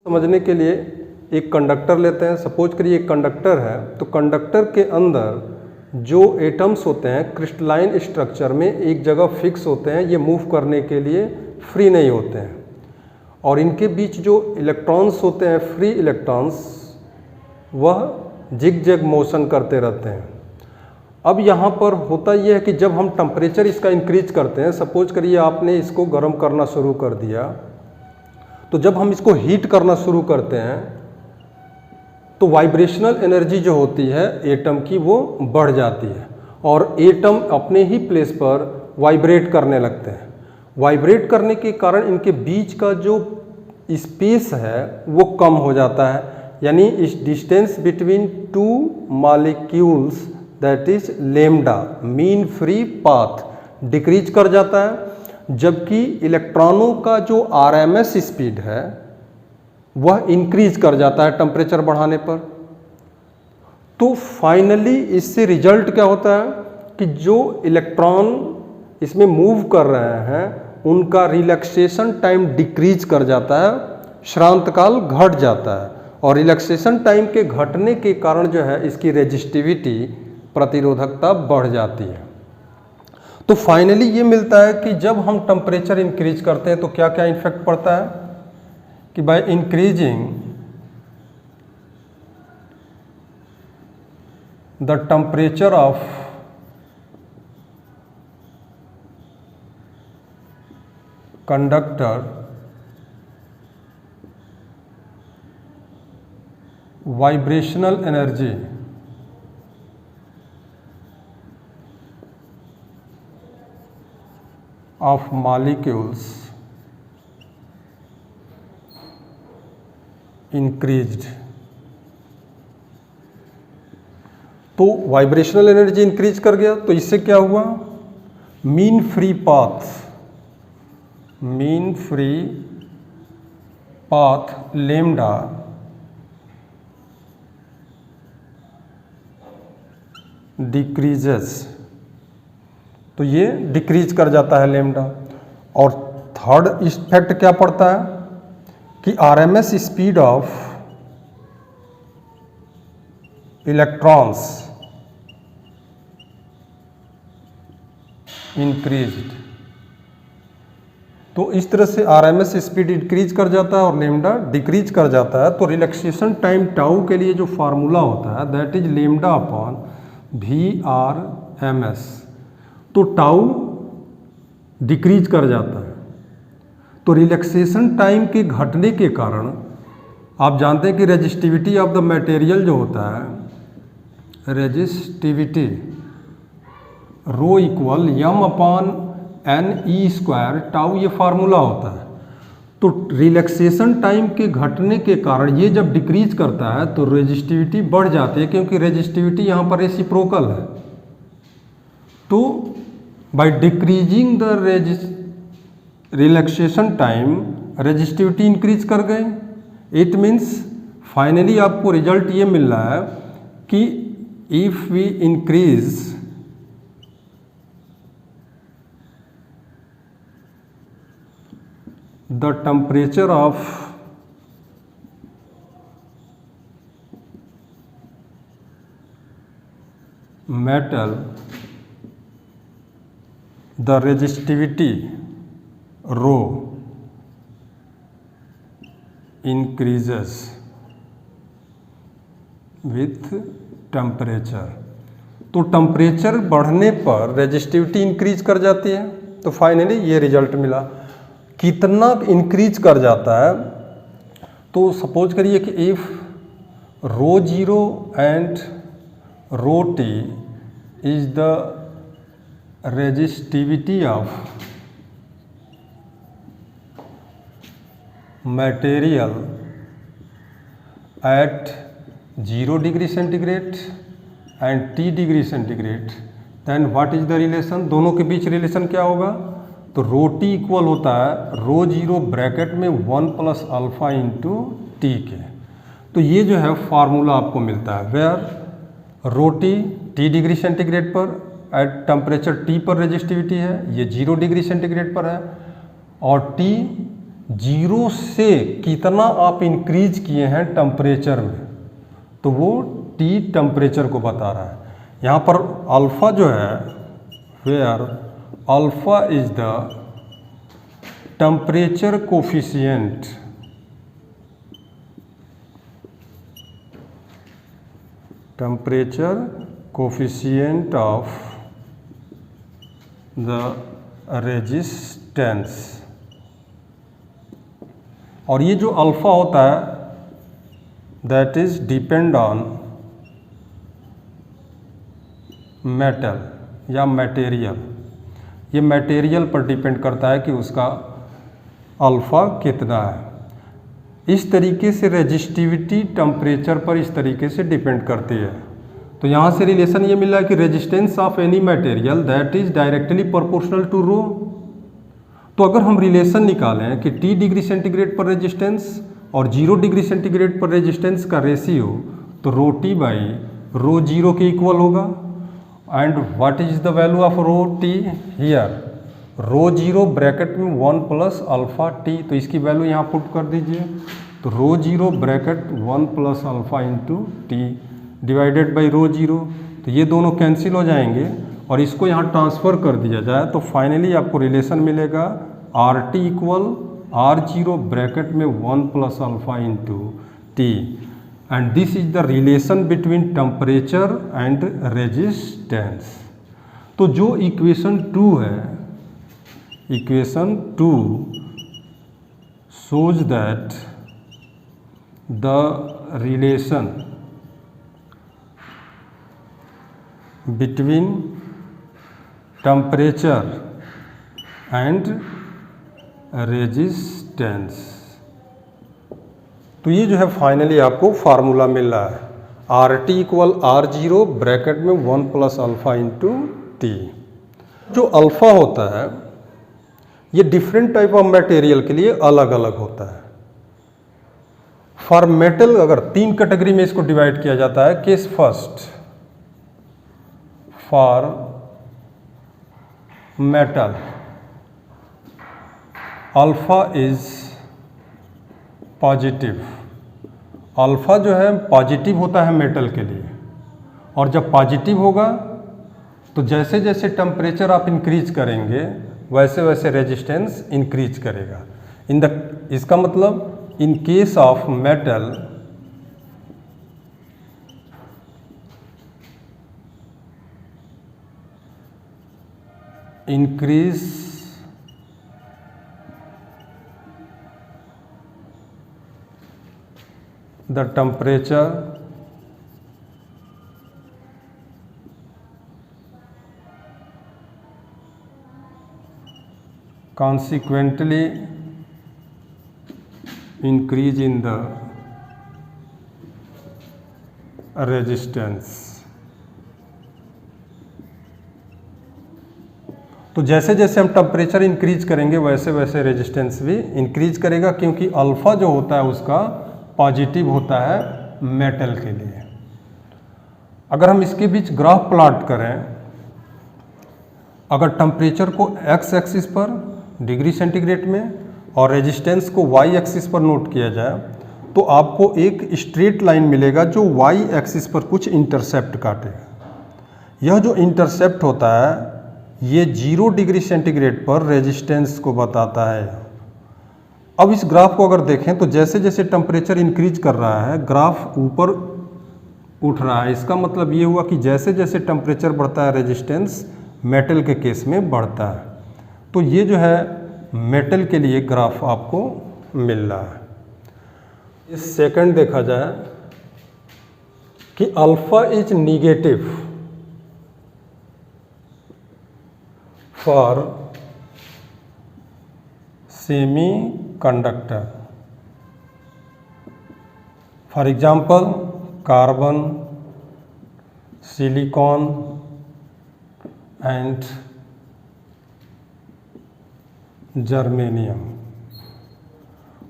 समझने के लिए एक कंडक्टर लेते हैं। सपोज करिए एक कंडक्टर है, तो कंडक्टर के अंदर जो एटम्स होते हैं क्रिस्टलाइन स्ट्रक्चर में एक जगह फिक्स होते हैं, ये मूव करने के लिए फ्री नहीं होते हैं। और इनके बीच जो इलेक्ट्रॉन्स होते हैं, फ्री इलेक्ट्रॉन्स, वह जिग जैग मोशन करते रहते हैं। अब यहाँ पर होता यह है कि जब हम टेम्परेचर इसका इंक्रीज करते हैं, सपोज करिए आपने इसको गर्म करना शुरू कर दिया, तो जब हम इसको हीट करना शुरू करते हैं तो वाइब्रेशनल एनर्जी जो होती है एटम की वो बढ़ जाती है और एटम अपने ही प्लेस पर वाइब्रेट करने लगते हैं। वाइब्रेट करने के कारण इनके बीच का जो स्पेस है वो कम हो जाता है, यानी इस distance between two molecules that is lambda mean free path decrease कर जाता है, जबकि इलेक्ट्रॉनों का जो आरएमएस स्पीड है वह इंक्रीज कर जाता है टेम्परेचर बढ़ाने पर। तो फाइनली इससे रिजल्ट क्या होता है कि जो इलेक्ट्रॉन इसमें मूव कर रहे हैं उनका रिलैक्सेशन टाइम डिक्रीज कर जाता है, श्रांत काल घट जाता है, और रिलैक्सेशन टाइम के घटने के कारण जो है इसकी रेजिस्टिविटी प्रतिरोधकता बढ़ जाती है। तो फाइनली ये मिलता है कि जब हम टेम्परेचर इंक्रीज करते हैं तो क्या क्या इफेक्ट पड़ता है कि by increasing the temperature of conductor vibrational energy of molecules increased। तो वाइब्रेशनल एनर्जी इंक्रीज कर गया तो इससे क्या हुआ, mean free path lambda decreases, तो ये डिक्रीज कर जाता है लेम्डा। और थर्ड इफेक्ट क्या पड़ता है कि RMS speed of electrons increased. तो इस तरह से आरएमएस स्पीड इंक्रीज कर जाता है और लेम्डा डिक्रीज कर जाता है। तो रिलैक्सेशन टाइम टाउ के लिए जो फार्मूला होता है that is lambda upon VRMS। तो टाउ डिक्रीज कर जाता है। तो रिलैक्सेशन टाइम के घटने के कारण आप जानते हैं कि रेजिस्टिविटी ऑफ द मटेरियल जो होता है, resistivity rho equal m upon NE², tau ये फार्मूला होता है। तो रिलैक्सेशन टाइम के घटने के कारण ये जब डिक्रीज करता है तो रेजिस्टिविटी बढ़ जाती है, क्योंकि रेजिस्टिविटी यहाँ पर रेसिप्रोकल है। तो by decreasing the relaxation time resistivity increase कर गए। इट मीन्स फाइनली आपको रिजल्ट ये मिल रहा है कि if we increase the temperature of metal, the resistivity rho increases with temperature। तो टेम्परेचर बढ़ने पर रेजिस्टिविटी इंक्रीज कर जाती है। तो फाइनली ये रिजल्ट मिला। कितना इंक्रीज कर जाता है, तो सपोज करिए कि if ρ0 and ρt is the resistivity of material at 0 degree centigrade and T degree centigrade, then what is the relation? दोनों के बीच रिलेशन क्या होगा, तो ρt इक्वल होता है ρ0 ब्रैकेट में 1 प्लस अल्फा इंटू टी के। तो ये जो है फार्मूला आपको मिलता है where ρt T degree centigrade पर एट टेम्परेचर T पर रेजिस्टिविटी है, ये 0 डिग्री सेंटीग्रेड पर है, और T जीरो से कितना आप इंक्रीज किए हैं टेम्परेचर में, तो वो T टेम्परेचर को बता रहा है। यहाँ पर अल्फ़ा जो है, where alpha is the temperature coefficient, temperature coefficient of the resistance. और ये जो अल्फ़ा होता है that is depend on metal या मटेरियल। ये मटेरियल पर डिपेंड करता है कि उसका अल्फ़ा कितना है। इस तरीके से रेजिस्टिविटी टेम्परेचर पर इस तरीके से डिपेंड करती है। तो यहाँ से रिलेशन ये मिला है कि resistance of any material that is directly proportional to rho. तो अगर हम रिलेशन निकालें कि T डिग्री सेंटीग्रेड पर रेजिस्टेंस और 0 डिग्री सेंटीग्रेड पर रेजिस्टेंस का रेशियो, तो रो T बाई रो 0 के इक्वल होगा। And what is the value of rho T here, rho 0 bracket में 1 प्लस अल्फ़ा T, तो इसकी वैल्यू यहाँ पुट कर दीजिए। तो रो 0 bracket 1 plus alpha into T divided by rho 0, तो ये दोनों कैंसिल हो जाएंगे और इसको यहाँ ट्रांसफ़र कर दिया जाए तो फाइनली आपको रिलेशन मिलेगा RT इक्वल R0 ब्रैकेट में 1 plus alpha into T। And this is the relation between temperature and resistance. तो जो इक्वेशन 2 है, equation 2 shows that the relation between temperature and resistance, तो ये जो है फाइनली आपको फार्मूला मिल रहा है RT इक्वल R0 ब्रैकेट में 1 प्लस अल्फ़ा इंटू T। जो अल्फ़ा होता है ये डिफरेंट टाइप ऑफ मटेरियल के लिए अलग अलग होता है। फॉर मेटल अगर 3 कैटेगरी में इसको डिवाइड किया जाता है। Case first, for metal alpha is positive. Alpha जो है पॉजिटिव होता है मेटल के लिए, और जब पॉजिटिव होगा तो जैसे जैसे टेम्परेचर आप इंक्रीज करेंगे वैसे वैसे रेजिस्टेंस इंक्रीज करेगा। इसका मतलब in case of metal increase the temperature consequently increase in the resistance। तो जैसे जैसे हम टेम्परेचर इंक्रीज करेंगे वैसे वैसे रेजिस्टेंस भी इंक्रीज करेगा, क्योंकि अल्फ़ा जो होता है उसका पॉजिटिव होता है मेटल के लिए। अगर हम इसके बीच ग्राफ प्लॉट करें, अगर टेम्परेचर को x एक्सिस पर डिग्री सेंटीग्रेड में और रेजिस्टेंस को y एक्सिस पर नोट किया जाए तो आपको एक स्ट्रेट लाइन मिलेगा जो y एक्सिस पर कुछ इंटरसेप्ट काटेगा। यह जो इंटरसेप्ट होता है ये 0 डिग्री सेंटीग्रेड पर रेजिस्टेंस को बताता है। अब इस ग्राफ को अगर देखें तो जैसे जैसे टेम्परेचर इंक्रीज कर रहा है ग्राफ ऊपर उठ रहा है। इसका मतलब ये हुआ कि जैसे जैसे टेम्परेचर बढ़ता है रेजिस्टेंस मेटल के केस में बढ़ता है। तो ये जो है मेटल के लिए ग्राफ आपको मिल रहा है। इस सेकंड देखा जाए कि alpha is negative for semi conductor. For example carbon, silicon and germanium.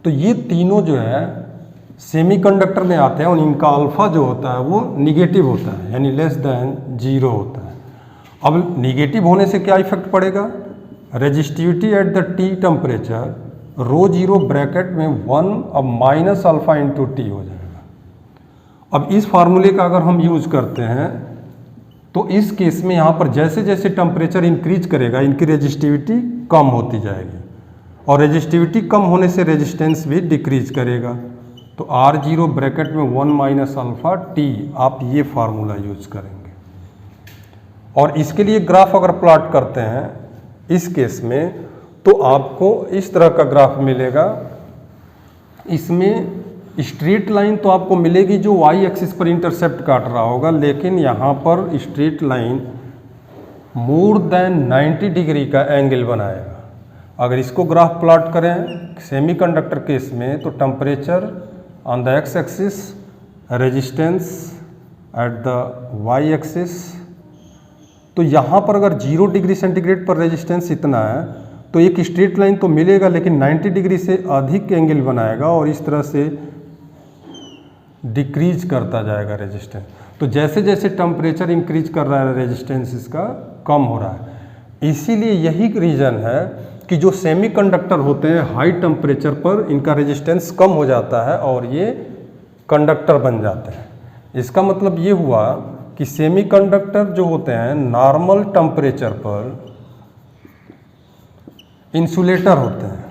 तो ये तीनों जो है सेमीकंडक्टर में आते हैं और इनका अल्फ़ा जो होता है वो निगेटिव होता है, यानी लेस देन 0 होता है। अब निगेटिव होने से क्या इफेक्ट पड़ेगा? Resistivity at the T temperature rho zero bracket में 1 अब माइनस अल्फा इंटू टी हो जाएगा। अब इस फार्मूले का अगर हम यूज करते हैं तो इस केस में यहाँ पर जैसे जैसे टेम्परेचर इंक्रीज करेगा इनकी रेजिस्टिविटी कम होती जाएगी और रेजिस्टिविटी कम होने से रेजिस्टेंस भी डिक्रीज करेगा। तो आर जीरो ब्रैकेट में 1 माइनस अल्फा टी, आप ये फार्मूला यूज करेंगे। और इसके लिए ग्राफ अगर प्लॉट करते हैं इस केस में तो आपको इस तरह का ग्राफ मिलेगा। इसमें स्ट्रेट लाइन तो आपको मिलेगी जो वाई एक्सिस पर इंटरसेप्ट काट रहा होगा, लेकिन यहाँ पर straight line more than 90 degree का एंगल बनाएगा। अगर इसको ग्राफ प्लॉट करें सेमीकंडक्टर केस में तो temperature on the X axis, resistance at the Y axis. तो यहाँ पर अगर 0 डिग्री सेंटीग्रेड पर रेजिस्टेंस इतना है तो एक स्ट्रेट लाइन तो मिलेगा लेकिन 90 डिग्री से अधिक एंगल बनाएगा और इस तरह से डिक्रीज करता जाएगा रेजिस्टेंस। तो जैसे जैसे टेम्परेचर इंक्रीज कर रहा है रेजिस्टेंस इसका कम हो रहा है। इसीलिए यही रीज़न है कि जो सेमीकंडक्टर होते हैं हाई टेम्परेचर पर इनका रेजिस्टेंस कम हो जाता है और ये कंडक्टर बन जाते हैं। इसका मतलब ये हुआ कि सेमीकंडक्टर जो होते हैं नॉर्मल टेम्परेचर पर इंसुलेटर होते हैं,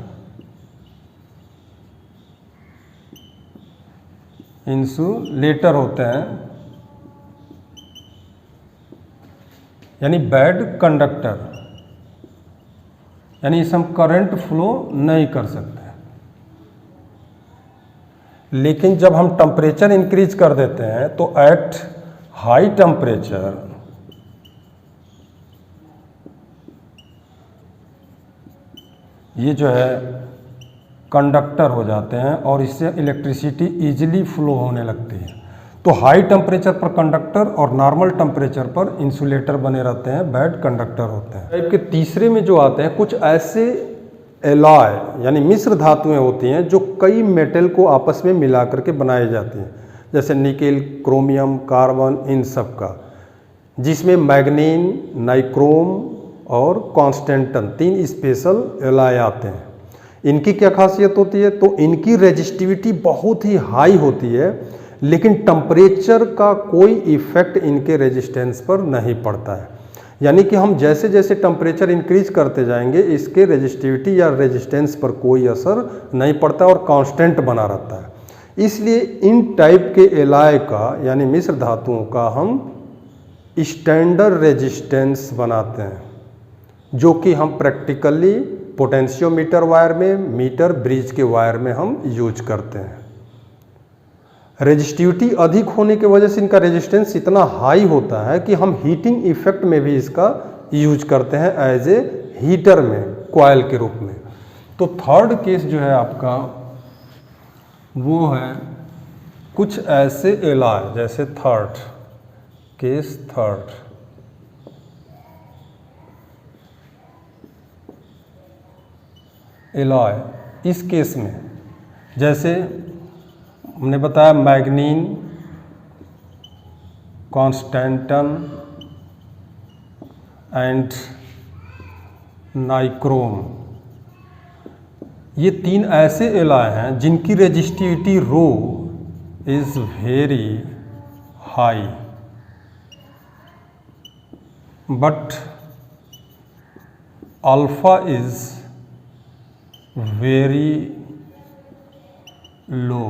इंसुलेटर होते हैं यानी बैड कंडक्टर, यानी इसे हम करंट फ्लो नहीं कर सकते। लेकिन जब हम टेम्परेचर इंक्रीज कर देते हैं तो एट हाई टेम्परेचर ये जो है कंडक्टर हो जाते हैं और इससे इलेक्ट्रिसिटी इजीली फ्लो होने लगती है। तो हाई टेम्परेचर पर कंडक्टर और नॉर्मल टेम्परेचर पर इंसुलेटर बने रहते हैं, बैड कंडक्टर होते हैं। टाइप के तीसरे में जो आते हैं कुछ ऐसे एलॉय यानी मिश्र धातुएं होती हैं जो कई मेटल को आपस में मिला करके बनाई जाती हैं, जैसे निकेल, क्रोमियम, कार्बन, इन सब का, जिसमें मैग्नीन, नाइक्रोम और कॉन्स्टेंटन 3 स्पेशल एलॉय आते हैं। इनकी क्या खासियत होती है? तो इनकी रेजिस्टिविटी बहुत ही हाई होती है लेकिन टेम्परेचर का कोई इफेक्ट इनके रेजिस्टेंस पर नहीं पड़ता है। यानी कि हम जैसे जैसे टेम्परेचर इंक्रीज करते जाएंगे इसके रेजिस्टिविटी या रेजिस्टेंस पर कोई असर नहीं पड़ता और कांस्टेंट बना रहता है। इसलिए इन टाइप के एलॉय का यानी मिश्र धातुओं का हम स्टैंडर्ड रेजिस्टेंस बनाते हैं, जो कि हम प्रैक्टिकली पोटेंशियोमीटर वायर में, मीटर ब्रिज के वायर में हम यूज करते हैं। रेजिस्टिविटी अधिक होने की वजह से इनका रेजिस्टेंस इतना हाई होता है कि हम हीटिंग इफेक्ट में भी इसका यूज करते हैं एज ए हीटर में, कॉइल के रूप में। तो थर्ड केस जो है आपका वो है कुछ ऐसे एलॉय, जैसे थर्ड केस, थर्ड एलॉय। इस केस में जैसे हमने बताया मैग्नीन, कॉन्स्टेंटन एंड नाइक्रोम, ये 3 ऐसे एलॉय हैं जिनकी resistivity rho is very high but alpha is very low.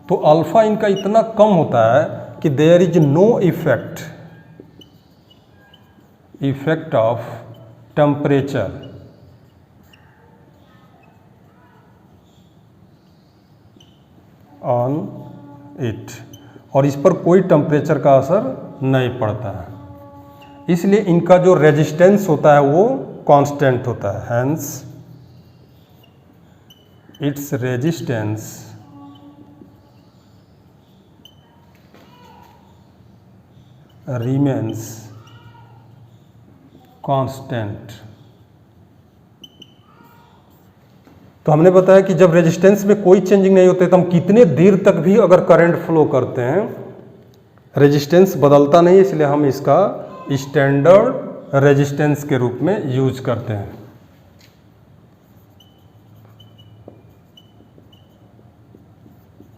तो अल्फा इनका इतना कम होता है कि there is no effect of temperature on it, और इस पर कोई टेम्परेचर का असर नहीं पड़ता है। इसलिए इनका जो रेजिस्टेंस होता है वो कांस्टेंट होता है, hence its resistance remains constant. तो हमने बताया कि जब रेजिस्टेंस में कोई चेंजिंग नहीं होते तो हम कितने देर तक भी अगर करंट फ्लो करते हैं रेजिस्टेंस बदलता नहीं, इसलिए हम इसका स्टैंडर्ड रेजिस्टेंस के रूप में यूज करते हैं।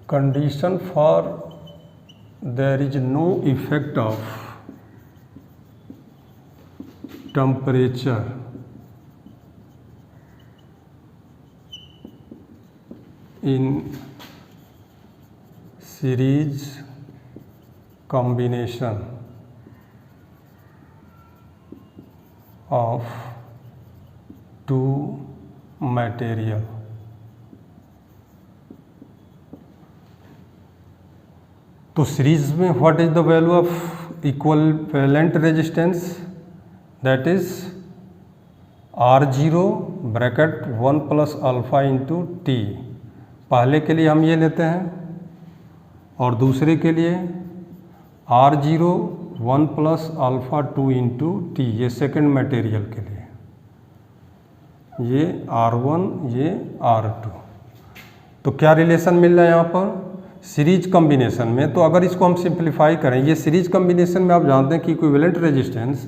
condition for there is no effect of temperature in series combination of two material. तो सीरीज में what is the value of equivalent resistance, that is R0 bracket 1 plus alpha into T. पहले के लिए हम ये लेते हैं और दूसरे के लिए R0 1 plus alpha 2 into T, ये सेकेंड मटेरियल के लिए, ये R1 ये R2। तो क्या रिलेशन मिल रहा है यहाँ पर सीरीज कम्बिनेशन में। तो अगर इसको हम सिंप्लीफाई करें, ये सीरीज कम्बिनेशन में आप जानते हैं कि इक्विवेलेंट रेजिस्टेंस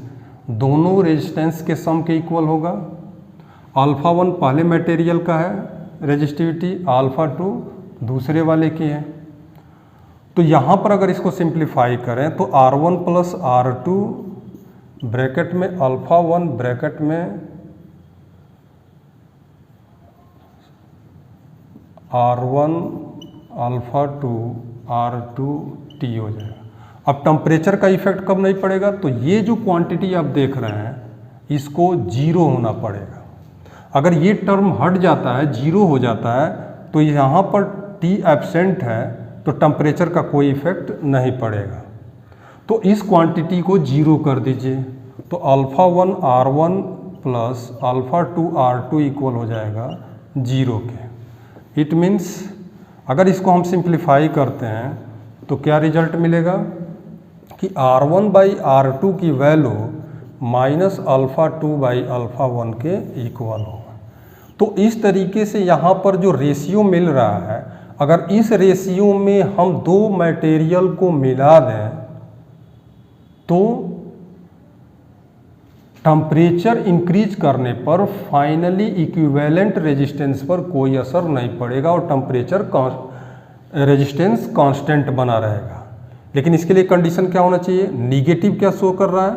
दोनों रेजिस्टेंस के सम के इक्वल होगा। अल्फा 1 पहले मटेरियल का है रेजिस्टिविटी, अल्फा 2 दूसरे वाले की है। तो यहाँ पर अगर इसको सिंप्लीफाई करें तो R1 प्लस R2 ब्रैकेट में अल्फा 1 ब्रैकेट में R1 अल्फा 2 R2 टी हो जाएगा। अब टेम्परेचर का इफेक्ट कब नहीं पड़ेगा, तो ये जो क्वांटिटी आप देख रहे हैं इसको जीरो होना पड़ेगा। अगर ये टर्म हट जाता है, जीरो हो जाता है, तो यहाँ पर टी एब्सेंट है तो टेम्परेचर का कोई इफेक्ट नहीं पड़ेगा। तो इस क्वांटिटी को जीरो कर दीजिए, तो alpha 1 R1 plus alpha 2 R2 equal हो जाएगा जीरो के। इट मीन्स अगर इसको हम सिंप्लीफाई करते हैं तो क्या रिजल्ट मिलेगा कि R1 बाई R2 की value minus alpha 2 by alpha 1 के इक्वल होगा। तो इस तरीके से यहाँ पर जो रेशियो मिल रहा है, अगर इस रेशियो में हम दो मटेरियल को मिला दें तो टेम्परेचर इंक्रीज करने पर फाइनली इक्विवेलेंट रेजिस्टेंस पर कोई असर नहीं पड़ेगा और टेम्परेचर रेजिस्टेंस कांस्टेंट बना रहेगा। लेकिन इसके लिए कंडीशन क्या होना चाहिए, निगेटिव क्या शो कर रहा है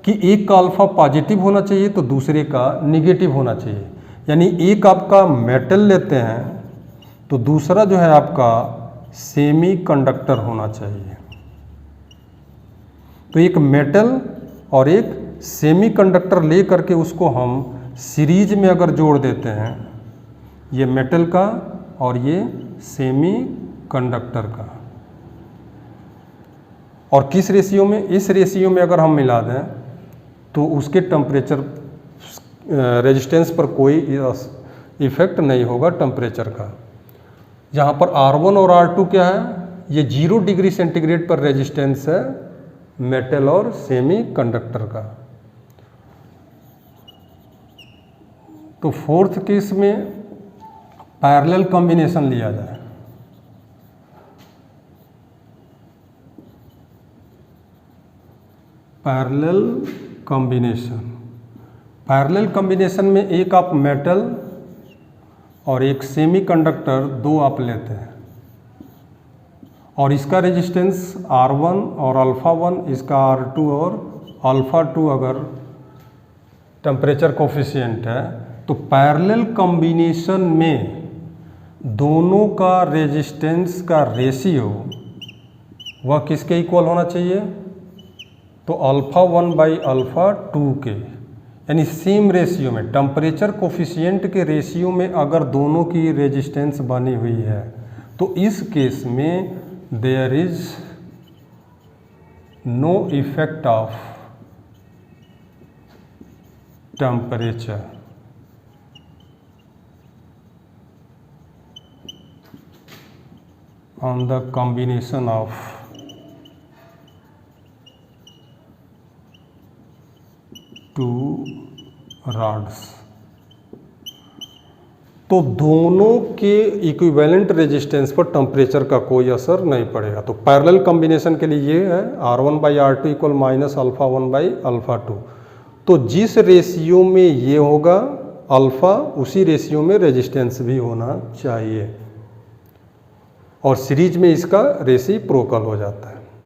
कि एक का अल्फा पॉजिटिव होना चाहिए तो दूसरे का निगेटिव होना चाहिए। यानी एक आपका मेटल लेते हैं तो दूसरा जो है आपका सेमी कंडक्टर होना चाहिए। तो एक मेटल और एक सेमी कंडक्टर ले करके उसको हम सीरीज में अगर जोड़ देते हैं, ये मेटल का और ये सेमी कंडक्टर का, और किस रेशियो में, इस रेशियो में अगर हम मिला दें तो उसके टेम्परेचर रेजिस्टेंस पर कोई इफेक्ट नहीं होगा टेम्परेचर का। यहाँ पर R1 और R2 क्या है, ये 0 डिग्री सेंटीग्रेड पर रेजिस्टेंस है मेटल और सेमी कंडक्टर का। तो फोर्थ केस में पैरेलल कॉम्बिनेशन लिया जाए। पैरेलल कॉम्बिनेशन में एक आप मेटल और एक सेमी कंडक्टर दो आप लेते हैं और इसका रेजिस्टेंस R1 और अल्फा 1, इसका R2 और अल्फा 2 अगर टेम्परेचर कोफिशिएंट है, तो पैरेलल कॉम्बिनेशन में दोनों का रेजिस्टेंस का रेशियो वह किसके इक्वल होना चाहिए, तो अल्फा 1 बाई अल्फा 2 के, यानी सेम रेशियो में, टेम्परेचर कोफिशिएंट के रेशियो में अगर दोनों की रेजिस्टेंस बनी हुई है तो इस केस में there is no effect of temperature on the combination of two rods। तो दोनों के इक्विवेलेंट रेजिस्टेंस पर टेम्परेचर का कोई असर नहीं पड़ेगा। तो पैरेलल कॉम्बिनेशन के लिए ये है R1 by R2 equal minus alpha 1 by alpha 2। तो जिस रेशियो में ये होगा अल्फा, उसी रेशियो में रेजिस्टेंस भी होना चाहिए। और सीरीज में इसका रेसिप्रोकल हो जाता है।